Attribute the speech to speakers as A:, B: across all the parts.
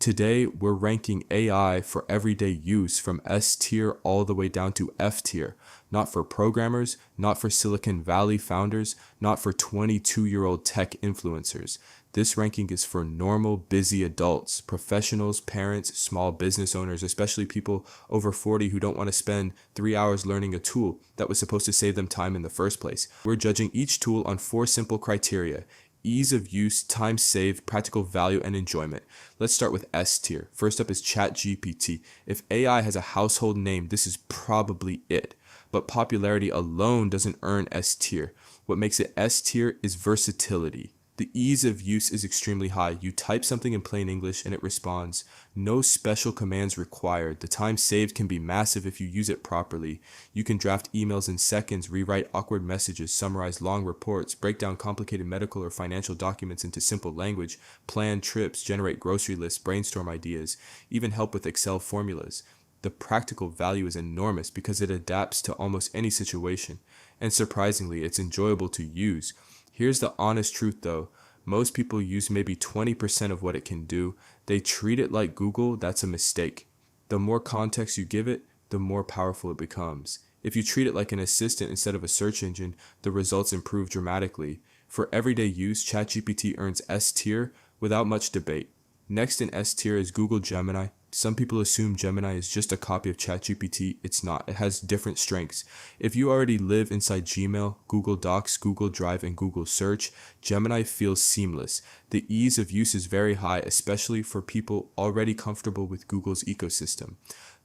A: Today, we're ranking AI for everyday use from S tier all the way down to F tier. Not for programmers, not for Silicon Valley founders, not for 22-year-old tech influencers. This ranking is for normal, busy adults, professionals, parents, small business owners, especially people over 40 who don't want to spend 3 hours learning a tool that was supposed to save them time in the first place. We're judging each tool on 4 simple criteria: ease of use, time saved, practical value, and enjoyment. Let's start with S tier. First up is ChatGPT. If AI has a household name, this is probably it. But popularity alone doesn't earn S tier. What makes it S tier is versatility. The ease of use is extremely high. You type something in plain English and it responds. No special commands required. The time saved can be massive if you use it properly. You can draft emails in seconds, rewrite awkward messages, summarize long reports, break down complicated medical or financial documents into simple language, plan trips, generate grocery lists, brainstorm ideas, even help with Excel formulas. The practical value is enormous because it adapts to almost any situation. And surprisingly, it's enjoyable to use. Here's the honest truth though. Most people use maybe 20% of what it can do. They treat it like Google. That's a mistake. The more context you give it, the more powerful it becomes. If you treat it like an assistant instead of a search engine, the results improve dramatically. For everyday use, ChatGPT earns S tier without much debate. Next in S tier is Google Gemini. Some people assume Gemini is just a copy of ChatGPT. It's not. It has different strengths. If you already live inside Gmail, Google Docs, Google Drive, and Google Search, Gemini feels seamless. The ease of use is very high, especially for people already comfortable with Google's ecosystem.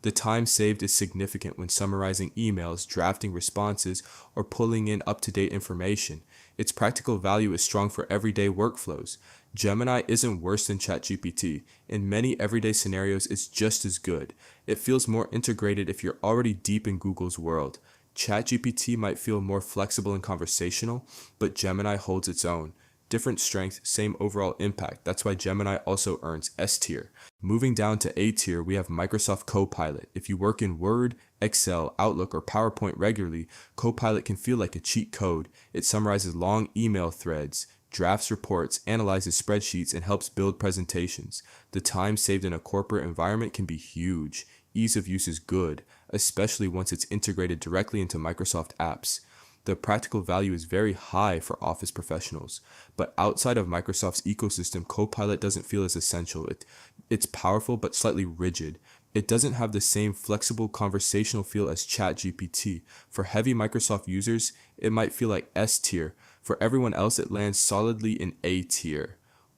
A: The time saved is significant when summarizing emails, drafting responses, or pulling in up-to-date information. Its practical value is strong for everyday workflows. Gemini isn't worse than ChatGPT. In many everyday scenarios, it's just as good. It feels more integrated if you're already deep in Google's world. ChatGPT might feel more flexible and conversational, but Gemini holds its own. Different strength, same overall impact. That's why Gemini also earns S tier. Moving down to A tier, we have Microsoft Copilot. If you work in Word, Excel, Outlook, or PowerPoint regularly, Copilot can feel like a cheat code. It summarizes long email threads, drafts reports, analyzes spreadsheets, and helps build presentations. The time saved in a corporate environment can be huge. Ease of use is good, especially once it's integrated directly into Microsoft apps. The practical value is very high for office professionals, but outside of Microsoft's ecosystem, Copilot doesn't feel as essential. It's powerful but slightly rigid. It doesn't have the same flexible conversational feel as ChatGPT. For heavy Microsoft users, it might feel like S tier. For everyone else, it lands solidly in A tier.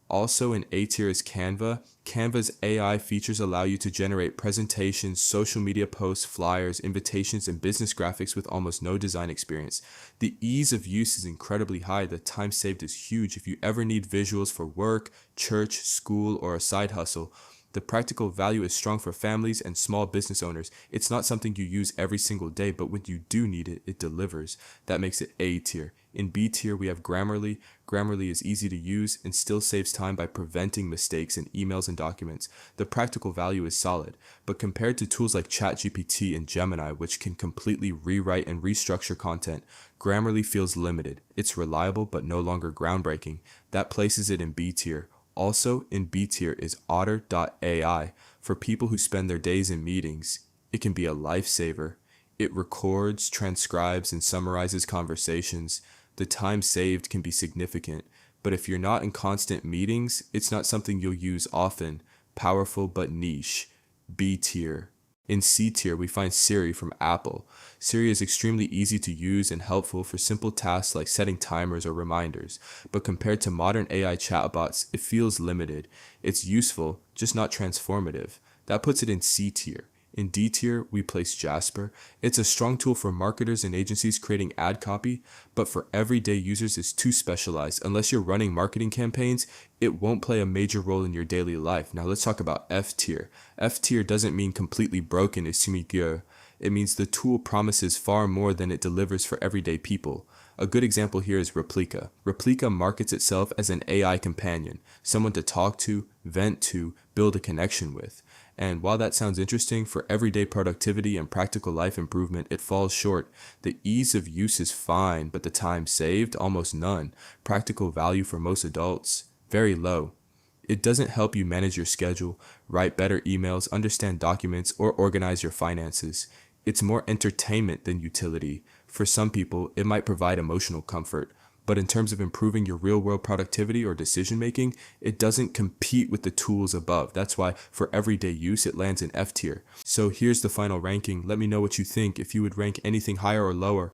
A: Also in A tier is Canva. Canva's AI features allow you to generate presentations, social media posts, flyers, invitations, and business graphics with almost no design experience. The ease of use is incredibly high. The time saved is huge if you ever need visuals for work, church, school, or a side hustle. The practical value is strong for families and small business owners. It's not something you use every single day, but when you do need it, it delivers. That makes it A tier. In B tier, we have Grammarly. Grammarly is easy to use and still saves time by preventing mistakes in emails and documents. The practical value is solid, but compared to tools like ChatGPT and Gemini, which can completely rewrite and restructure content, Grammarly feels limited. It's reliable, but no longer groundbreaking. That places it in B tier. Also in B tier is Otter.ai. For people who spend their days in meetings, it can be a lifesaver. It records, transcribes, and summarizes conversations. The time saved can be significant, but if you're not in constant meetings, it's not something you'll use often. Powerful but niche. B tier. In C tier, we find Siri from Apple. Siri is extremely easy to use and helpful for simple tasks like setting timers or reminders, but compared to modern AI chatbots, it feels limited. It's useful, just not transformative. That puts it in C tier. In D tier, we place Jasper. It's a strong tool for marketers and agencies creating ad copy, but for everyday users it's too specialized. Unless you're running marketing campaigns, it won't play a major role in your daily life. Now let's talk about F tier. F tier doesn't mean completely broken, it's semi-pure. It means the tool promises far more than it delivers for everyday people. A good example here is Replica. Replica markets itself as an AI companion, someone to talk to, vent to, build a connection with. And while that sounds interesting for everyday productivity and practical life improvement, it falls short. The ease of use is fine, but the time saved, almost none. Practical value for most adults, very low. It doesn't help you manage your schedule, write better emails, understand documents, or organize your finances. It's more entertainment than utility. For some people, it might provide emotional comfort, but in terms of improving your real-world productivity or decision-making, it doesn't compete with the tools above. That's why for everyday use, it lands in F tier. So here's the final ranking. Let me know what you think, if you would rank anything higher or lower.